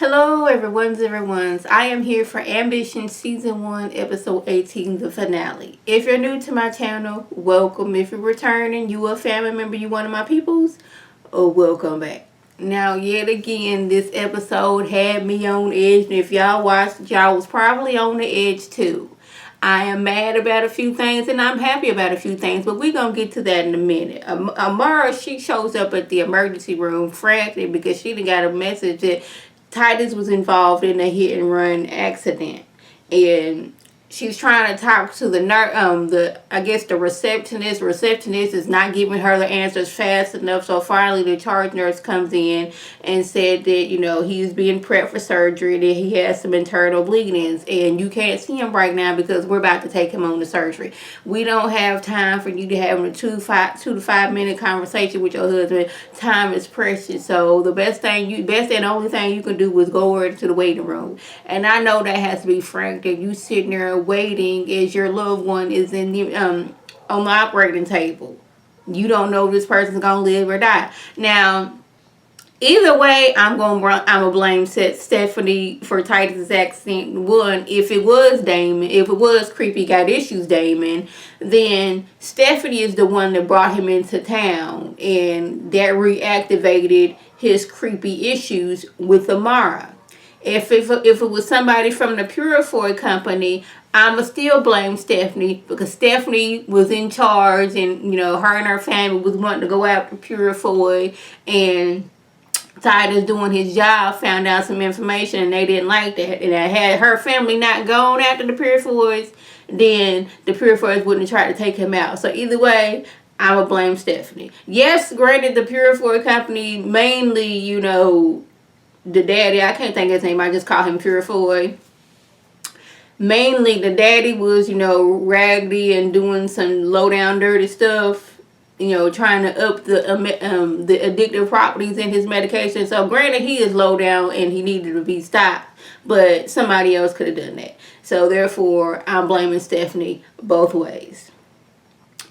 Hello, everyone's. I am here for Ambition Season 1, Episode 18, the finale. If you're new to my channel, welcome. If you're returning, you a family member, you one of my peoples, oh, welcome back. Now, yet again, this episode had me on edge, and if y'all watched, y'all was probably on the edge too. I am mad about a few things and I'm happy about a few things, but we're going to get to that in a minute. Amara, she shows up at the emergency room frantic because she done got a message that Titus was involved in a hit and run accident. And she's trying to talk to the receptionist. Receptionist is not giving her the answers fast enough. So finally, the charge nurse comes in and said that he's being prepped for surgery. That he has some internal bleedings, and you can't see him right now because we're about to take him on to surgery. We don't have time for you to have a 2 to 5 minute conversation with your husband. Time is precious. So the best and only thing you can do is go over to the waiting room. And I know that has to be frank that you sitting there waiting as your loved one is in the on the operating table. You don't know if this person's gonna live or die. Now, either way, I'm gonna blame Stephanie for Titus's accident. One, if it was Damon, if it was Creepy Got Issues Damon, then Stephanie is the one that brought him into town, and that reactivated his creepy issues with Amara. If it was somebody from the Purifoy company, I'ma still blame Stephanie because Stephanie was in charge, and her and her family was wanting to go after Purifoy, and Titus doing his job found out some information and they didn't like that. And had her family not gone after the Purifoys, then the Purifoys wouldn't have tried to take him out. So either way, I would blame Stephanie. Yes, granted, the Purifoy company mainly, the daddy, I can't think of his name, I just call him Purifoy. Mainly the daddy was, raggedy and doing some low down dirty stuff, trying to up the addictive properties in his medication. So granted, he is low down and he needed to be stopped, but somebody else could have done that. So therefore, I'm blaming Stephanie both ways.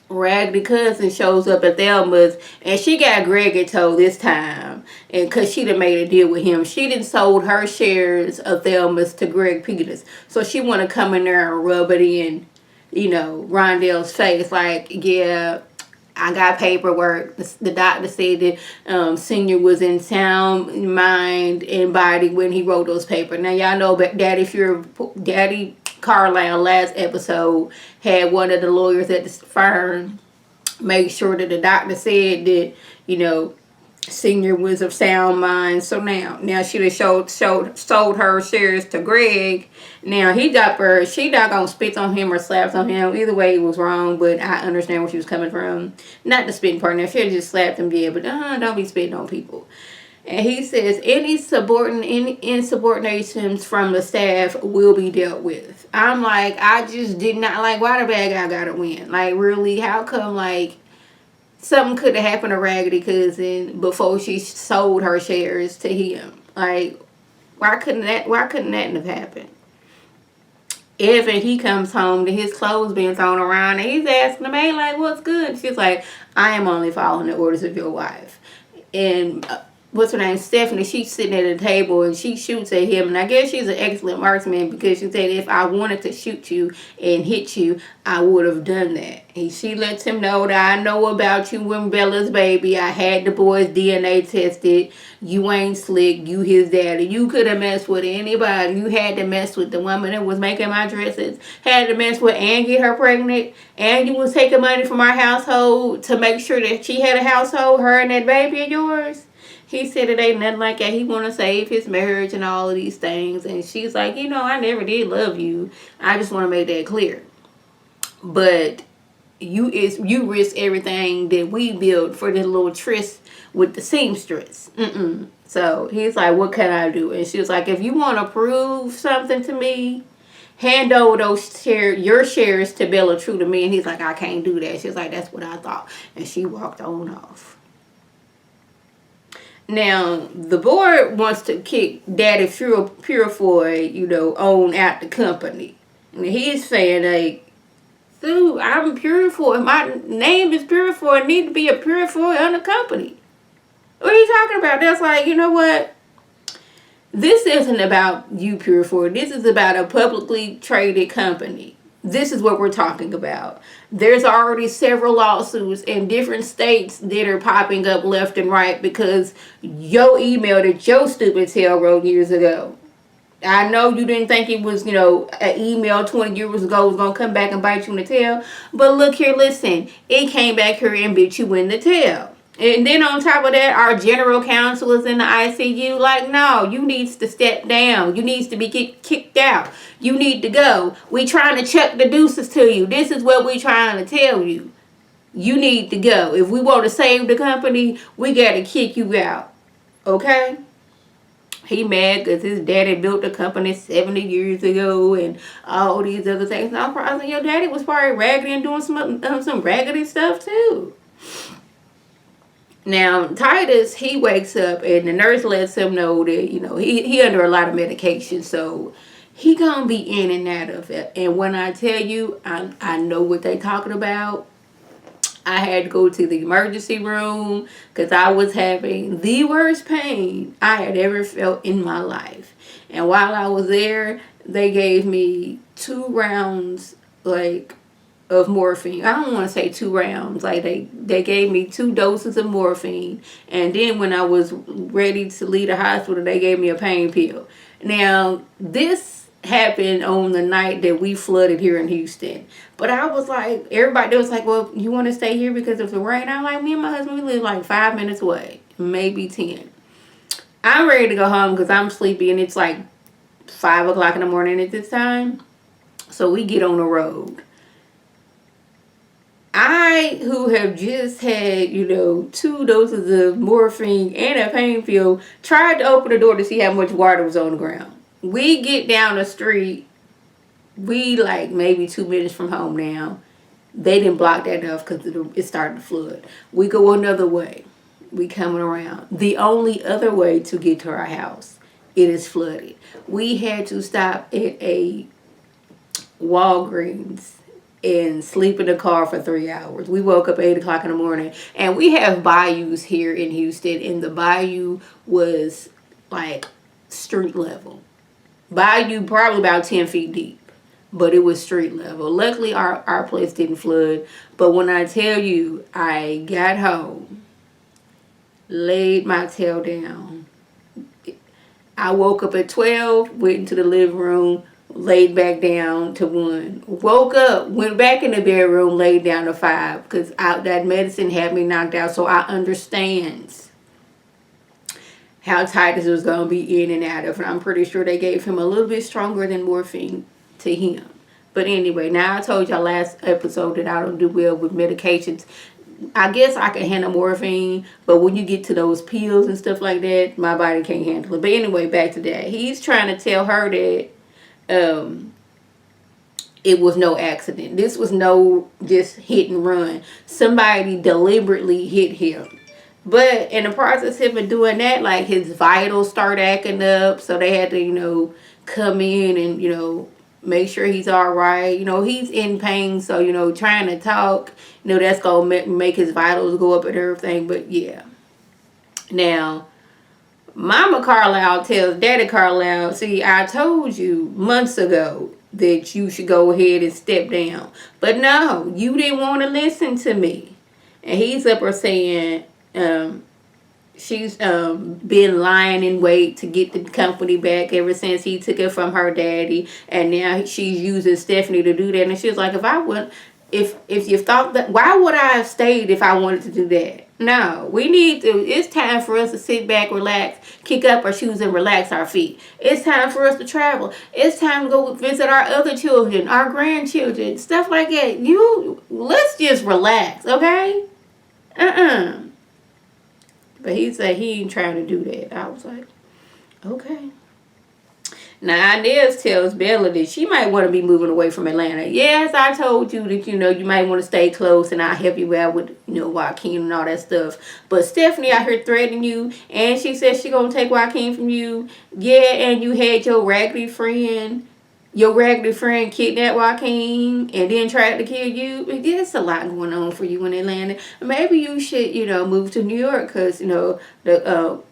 Raggedy cousin shows up at Thelma's and she got Greg told this time, and because she done made a deal with him, she done sold her shares of Thelma's to Greg Peters. So she want to come in there and rub it in, Rondell's face like, yeah, I got paperwork. The doctor said that Senior was in sound mind and body when he wrote those papers. Now y'all know about Daddy Carlisle last episode had one of the lawyers at the firm make sure that the doctor said that Senior was of sound mind. So now she done sold her shares to Greg. Now she not gonna spit on him or slaps on him. Either way, it was wrong, but I understand where she was coming from. Not the spitting part. Now, if she had just slapped him, yeah, but don't be spitting on people. And he says any insubordinations from the staff will be dealt with. I'm like, I just did not like, why the bad guy gotta win? Like, really, how come, like, something could have happened to Raggedy Cousin before she sold her shares to him? Like, why couldn't that have happened? Evan, he comes home to his clothes being thrown around, and he's asking the maid, like, what's good? She's like, I am only following the orders of your wife. And what's her name? Stephanie, she's sitting at a table and she shoots at him. And I guess she's an excellent marksman because she said, if I wanted to shoot you and hit you, I would have done that. And she lets him know that I know about you when Bella's baby. I had the boy's DNA tested. You ain't slick. You his daddy. You could have messed with anybody. You had to mess with the woman that was making my dresses. Had to mess with and get her pregnant. And you was taking money from our household to make sure that she had a household, her and that baby of yours. He said it ain't nothing like that. He want to save his marriage and all of these things. And she's like, I never did love you. I just want to make that clear. But you risk everything that we built for this little tryst with the seamstress. So he's like, what can I do? And she was like, if you want to prove something to me, hand over your shares to Bella True to me. And he's like, I can't do that. She's like, that's what I thought. And she walked on off. Now, the board wants to kick Daddy Purifoy, on out the company. And he's saying, like, dude, I'm Purifoy. My name is Purifoy. I need to be a Purifoy on the company. What are you talking about? That's like, you know what? This isn't about you, Pure Four. This is about a publicly traded company. This is what we're talking about. There's already several lawsuits in different states that are popping up left and right because your email that your stupid tail wrote years ago. I know you didn't think it was, an email 20 years ago was going to come back and bite you in the tail. But look here, listen. It came back here and bit you in the tail. And then on top of that, our general counsel is in the ICU. Like, no, you needs to step down. You needs to be kicked out. You need to go. We trying to chuck the deuces to you. This is what we trying to tell you. You need to go. If we want to save the company, we got to kick you out. Okay? He mad because his daddy built the company 70 years ago and all these other things. Now, probably your daddy was probably raggedy and doing some raggedy stuff too. Now, Titus, he wakes up and the nurse lets him know that, he under a lot of medication. So he gonna be in and out of it. And when I tell you, I know what they talking about. I had to go to the emergency room because I was having the worst pain I had ever felt in my life. And while I was there, they gave me 2 rounds, of morphine. I don't want to say 2 rounds. Like, they gave me 2 doses of morphine. And then when I was ready to leave the hospital, they gave me a pain pill. Now, this happened on the night that we flooded here in Houston. But I was like, everybody was like, well, you want to stay here because of the rain? I'm like, me and my husband, we live like 5 minutes away, maybe 10. I'm ready to go home because I'm sleepy and it's like 5 o'clock in the morning at this time. So we get on the road. I, who have just had, 2 doses of morphine and a pain pill, tried to open the door to see how much water was on the ground. We get down the street. We like maybe 2 minutes from home now. They didn't block that enough because it started to flood. We go another way. We coming around. The only other way to get to our house, it is flooded. We had to stop at a Walgreens and sleep in the car for 3 hours. We woke up 8 o'clock in the morning. And we have bayous here in Houston. And the bayou was like street level. Bayou probably about 10 feet deep. But it was street level. Luckily, our place didn't flood. But when I tell you, I got home, laid my tail down. I woke up at 12, went into the living room, laid back down to 1. Woke up, went back in the bedroom, laid down to 5. Because that medicine had me knocked out. So I understand how Titus was going to be in and out of it. I'm pretty sure they gave him a little bit stronger than morphine to him. But anyway, now I told y'all last episode that I don't do well with medications. I guess I can handle morphine, but when you get to those pills and stuff like that, my body can't handle it. But anyway, back to that. He's trying to tell her that it was no accident. This was no just hit and run. Somebody deliberately hit him. But in the process of him doing that, like his vitals start acting up. So they had to, come in and, make sure he's all right. He's in pain. So, trying to talk, that's going to make his vitals go up and everything. But yeah. Now, Mama Carlisle tells Daddy Carlisle, see, I told you months ago that you should go ahead and step down. But no, you didn't want to listen to me. And he's up there saying, she's been lying in wait to get the company back ever since he took it from her daddy, and now she's using Stephanie to do that. And she was like, if you thought that, why would I have stayed if I wanted to do that? No, it's time for us to sit back, relax, kick up our shoes and relax our feet. It's time for us to travel. It's time to go visit our other children, our grandchildren, stuff like that. Let's just relax, okay? But he said he ain't trying to do that. I was like, okay. Now, Inez tells Bella that she might want to be moving away from Atlanta. Yes, I told you that, you might want to stay close and I'll help you out with, Joaquin and all that stuff. But Stephanie out here threatening you, and she says she going to take Joaquin from you. Yeah, and you had your raggedy friend your raggedy friend kidnapped Joaquin and then tried to kill you. There's a lot going on for you in Atlanta. Maybe you should, move to New York because, the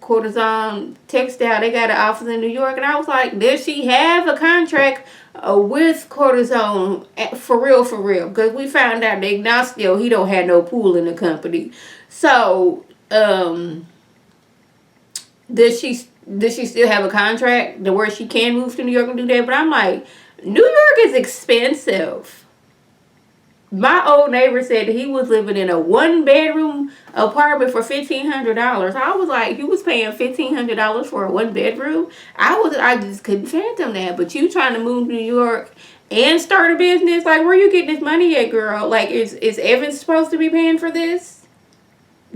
Cortisone Textile, they got an office in New York. And I was like, does she have a contract with Cortisone for real, for real? Because we found out that Ignacio, he don't have no pool in the company. So, does she still have a contract to where she can move to New York and do that? But I'm like, New York is expensive. My old neighbor said that he was living in a 1-bedroom apartment for $1,500. I was like, you was paying $1,500 for a 1-bedroom? I just couldn't fathom that. But you trying to move to New York and start a business? Like, where you getting this money at, girl? Like, is Evan supposed to be paying for this?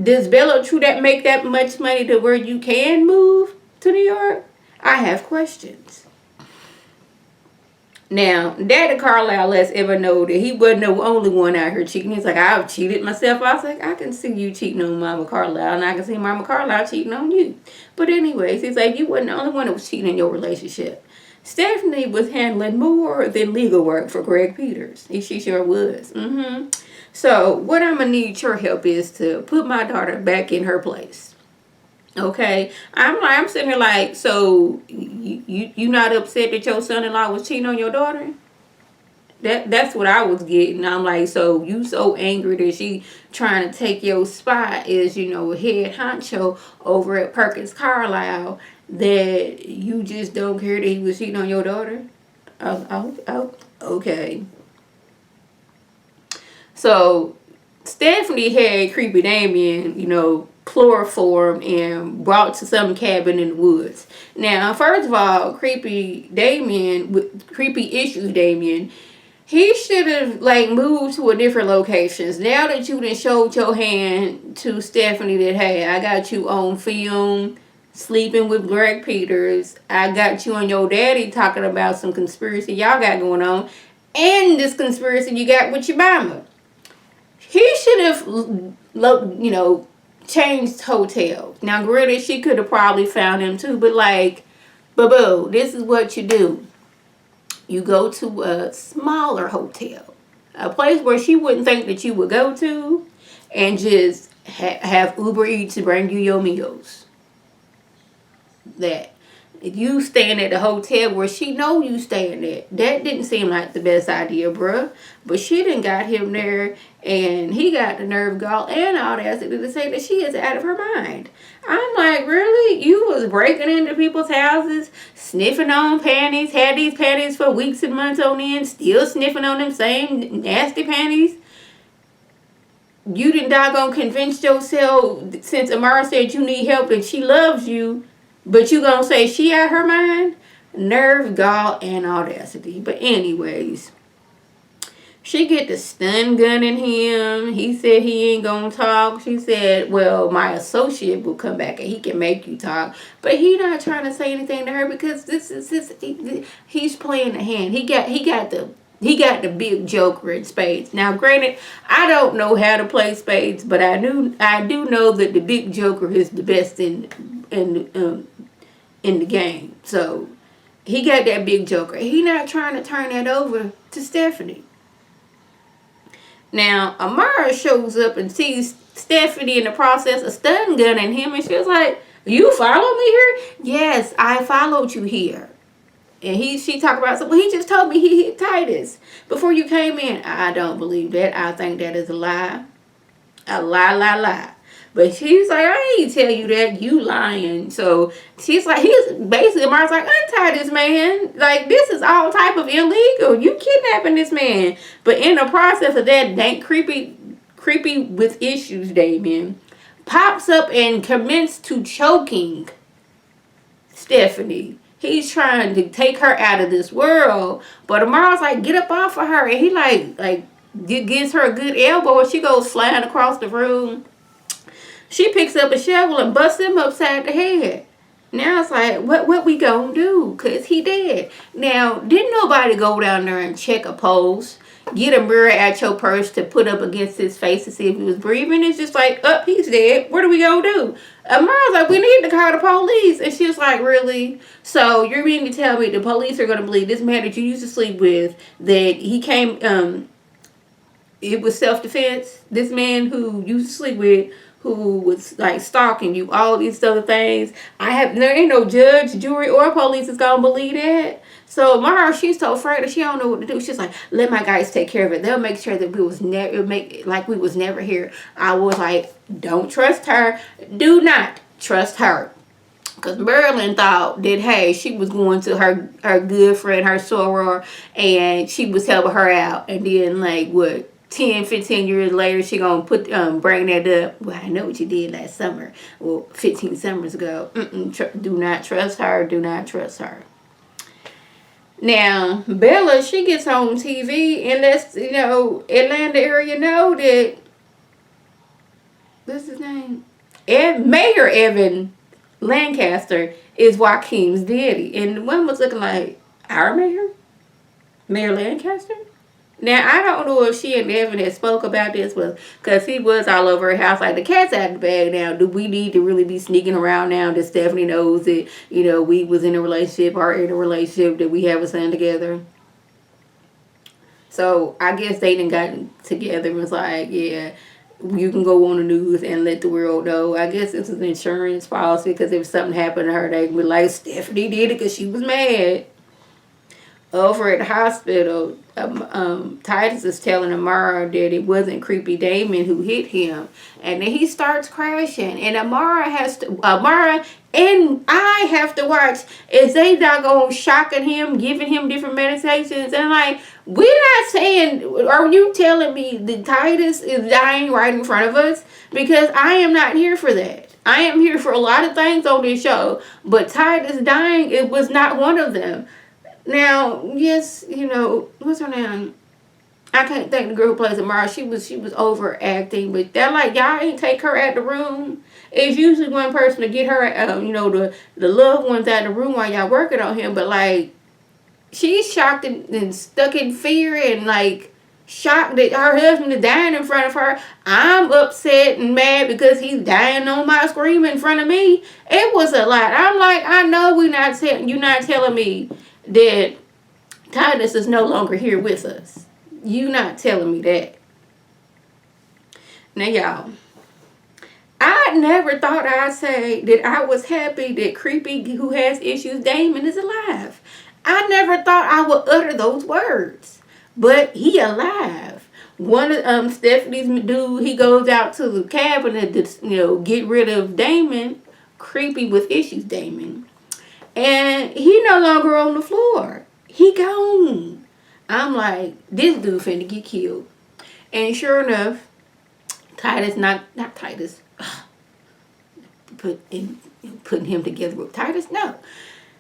Does Bella True that make that much money to where you can move to New York? I have questions. Now, Daddy Carlisle lets Evan know that he wasn't the only one out here cheating. He's like, I've cheated myself. I was like, I can see you cheating on Mama Carlisle, and I can see Mama Carlisle cheating on you. But anyways, he's like, you wasn't the only one that was cheating in your relationship. Stephanie was handling more than legal work for Greg Peters. She sure was. So what I'm going to need your help is to put my daughter back in her place. Okay? I'm sitting here like, so you not upset that your son-in-law was cheating on your daughter? That's what I was getting. I'm like, so you so angry that she trying to take your spot as, head honcho over at Perkins Carlisle that you just don't care that he was cheating on your daughter? Oh, okay. So, Stephanie had Creepy Damien, chloroform and brought to some cabin in the woods. Now, first of all, Creepy Issues Damien, he should have, moved to a different locations. Now that you done showed your hand to Stephanie that, hey, I got you on film sleeping with Greg Peters. I got you and your daddy talking about some conspiracy y'all got going on. And this conspiracy you got with your mama. He should have, changed hotels. Now, granted, she could have probably found him too, but boo, this is what you do. You go to a smaller hotel, a place where she wouldn't think that you would go to, and just have Uber Eats to bring you your meals. That. If you staying at the hotel where she know you staying at, that didn't seem like the best idea, bruh. But she done got him there, and he got the nerve, gall, and audacity to say that she is out of her mind. I'm like, really? You was breaking into people's houses, sniffing on panties, had these panties for weeks and months on end, still sniffing on them same nasty panties? You didn't doggone convince yourself, since Amara said you need help and she loves you, but you gonna say she out her mind? Nerve, gall, and audacity. But anyways, she get the stun gunning him. He said he ain't gonna talk. She said, well, my associate will come back and he can make you talk. But he not trying to say anything to her because this is he's playing the hand. He got the big joker in spades. Now, granted, I don't know how to play spades, but I do know that the big joker is the best in the game. So he got that big joker. He not trying to turn that over to Stephanie. Now, Amara shows up and sees Stephanie in the process of stun gunning him, and she was like, you follow me here? Yes, I followed you here. And she talked about something. Well, he just told me he hit Titus before you came in. I don't believe that. I think that is a lie. A lie. But she's like, I ain't tell you that. You lying. So she's like, Amara's like, untie this man. Like, this is all type of illegal. You kidnapping this man. But in the process of that, dank creepy with issues, Damien pops up and commences to choking Stephanie. He's trying to take her out of this world. But Amara's like, get up off of her. And he gives her a good elbow and she goes flying across the room. She picks up a shovel and busts him upside the head. Now it's like, what we gonna do? Because he dead. Now, didn't nobody go down there and check a pulse? get a mirror at your purse to put up against his face to see if he was breathing. It's just like, he's dead. What are we gonna do? Amara's like, we need to call the police. And she was like, really? So you're meaning to tell me the police are gonna believe this man that you used to sleep with, that he came, it was self-defense? This man who you used to sleep with, who was like stalking you, all these other things. There ain't no judge, jury, or police is gonna believe that. So Mara, she's so afraid that she don't know what to do. She's like, let my guys take care of it. They'll make sure that we was never we was never here. I was like, don't trust her. Do not trust her. Because Marilyn thought that, hey, she was going to her good friend, her soror, and she was helping her out. And then, like, what, 10, 15 years later, she gonna bring that up. Well, I know what you did last summer. Well, 15 summers ago. Do not trust her. Do not trust her. Now, Bella, she gets on TV and lets, Atlanta area know that, what's his name? Mayor Evan Lancaster is Joaquin's daddy. And the one was looking like, our mayor? Mayor Lancaster? Now, I don't know if she and Evan had spoke about this, because he was all over her house like the cat's out of the bag now. Do we need to really be sneaking around now that Stephanie knows that, we was in a relationship or in a relationship, that we have a son together? So, I guess they done gotten together and was like, yeah, you can go on the news and let the world know. I guess this is an insurance policy, because if something happened to her, they would be like, Stephanie did it because she was mad. Over at the hospital, Titus is telling Amara that it wasn't Creepy Damon who hit him. And then he starts crashing. And Amara and I have to watch as they doggone shocking him, giving him different meditations. And like, we're not saying, are you telling me that Titus is dying right in front of us? Because I am not here for that. I am here for a lot of things on this show. But Titus dying, it was not one of them. Now, yes, what's her name? I can't think the girl who plays Amara. She was overacting, but that, like, y'all ain't take her out the room. It's usually one person to get her, the loved ones out of the room while y'all working on him. But like, she's shocked and stuck in fear and like shocked that her husband is dying in front of her. I'm upset and mad because he's dying on my screen in front of me. It was a lot. I'm like, I know you're not telling me that Titus is no longer here with us. You not telling me that. Now, y'all, I never thought I'd say that I was happy that Creepy, who has issues, Damon, is alive. I never thought I would utter those words. But he alive. One of Stephanie's dude, he goes out to the cabinet to, get rid of Damon. Creepy with issues, Damon. And he no longer on the floor. He gone. I'm like, this dude finna get killed. And sure enough, Titus, not Titus, putting him together with Titus, no.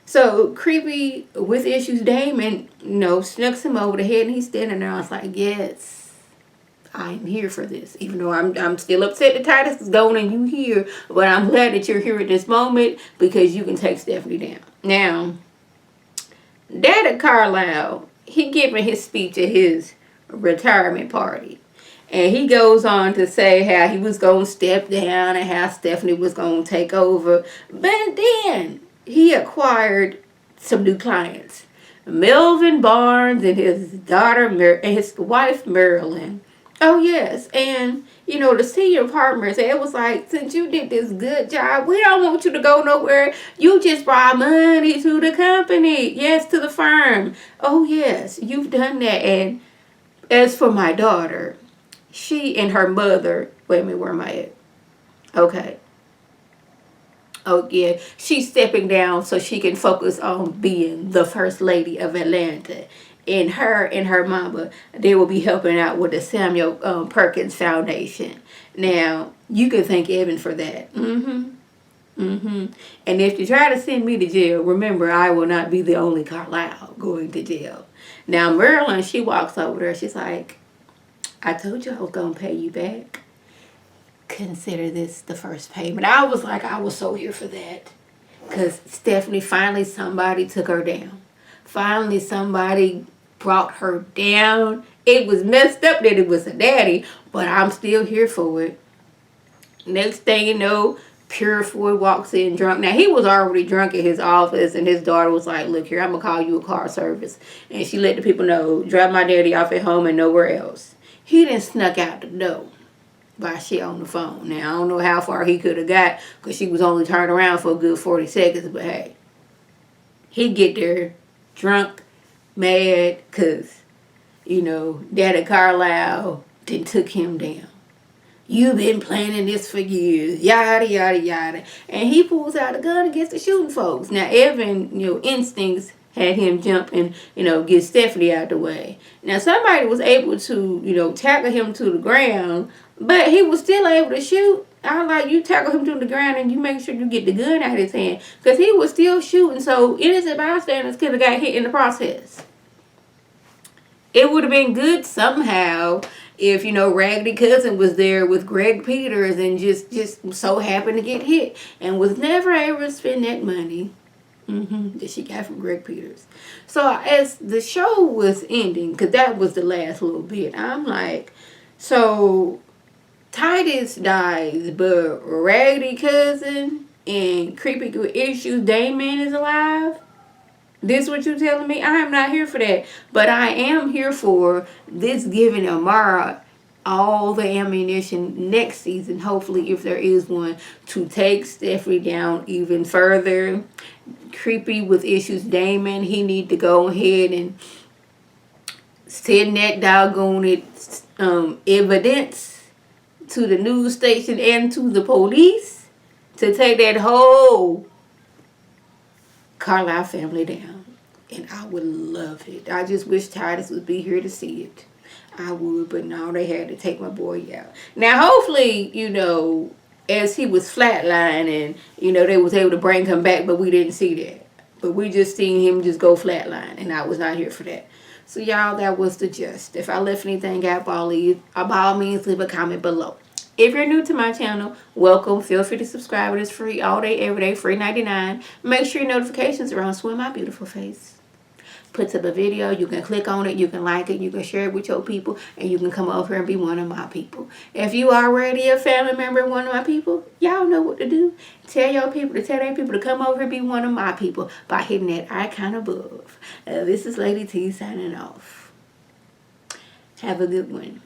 So Creepy with issues, Damon, snucks him over the head, and he's standing there. I was like, yes, I'm here for this. Even though I'm still upset that Titus is going and you here, but I'm glad that you're here at this moment because you can take Stephanie down. Now, Daddy Carlisle, he giving his speech at his retirement party. And he goes on to say how he was going to step down and how Stephanie was going to take over. But then he acquired some new clients. Melvin Barnes and his daughter, his wife, Marilyn. Oh, yes. And, the senior partners, it was like, since you did this good job, we don't want you to go nowhere. You just brought money to the company. Yes, to the firm. Oh, yes, you've done that. And as for my daughter, she and her mother, wait a minute, where am I at? Okay. Oh, yeah, she's stepping down so she can focus on being the first lady of Atlanta. And her and her mama, they will be helping out with the Samuel Perkins Foundation. Now, you can thank Evan for that. And if you try to send me to jail, remember, I will not be the only Carlisle going to jail. Now, Marilyn, she walks over there. She's like, I told you I was going to pay you back. Consider this the first payment. I was like, I was so here for that. Because Stephanie, somebody took her down. Finally, somebody brought her down It was messed up that it was a daddy, but I'm still here for it. Next thing you know, Purefoy walks in drunk. Now, he was already drunk at his office, and his daughter was like, look here, I'm going to call you a car service. And she let the people know, drop my daddy off at home and nowhere else. He done snuck out the door while she on the phone. Now, I don't know how far he could have got because she was only turned around for a good 40 seconds, but hey, he get there drunk, mad, because, you know, Daddy Carlisle then took him down. You've been planning this for years, yada, yada, yada. And he pulls out a gun and gets to shooting folks. Now, Evan, you know, instincts had him jump and, you know, get Stephanie out the way. Now, somebody was able to, you know, tackle him to the ground, but he was still able to shoot. I was like, you tackle him to the ground and you make sure you get the gun out of his hand. Because he was still shooting, so innocent bystanders could have got hit in the process. It would have been good somehow if, you know, Raggedy Cousin was there with Greg Peters and just so happened to get hit and was never able to spend that money that she got from Greg Peters. So as the show was ending, because that was the last little bit, I'm like, so Titus dies, but Raggedy Cousin and Creepy with Issues Damon is alive? This what you telling me? I am not here for that. But I am here for this giving Amara all the ammunition next season, hopefully if there is one, to take Stephanie down even further. Creepy with Issues Damon, he need to go ahead and send that doggone evidence to the news station and to the police to take that whole Carlisle family down. And I would love it. I just wish Titus would be here to see it. I would, but no, they had to take my boy out. Now, hopefully, you know, as he was flatlining, you know, they was able to bring him back, but we didn't see that. But we just seen him just go flatline, and I was not here for that. So, y'all, that was the gist. If I left anything out, by all means, leave a comment below. If you're new to my channel, welcome. Feel free to subscribe. It is free all day, every day, free 99. Make sure your notifications are on so when my beautiful face puts up a video, you can click on it, you can like it, you can share it with your people, and you can come over here and be one of my people. If you already a family member of one of my people, y'all know what to do. Tell your people to tell their people to come over and be one of my people by hitting that icon above. This is Lady T signing off. Have a good one.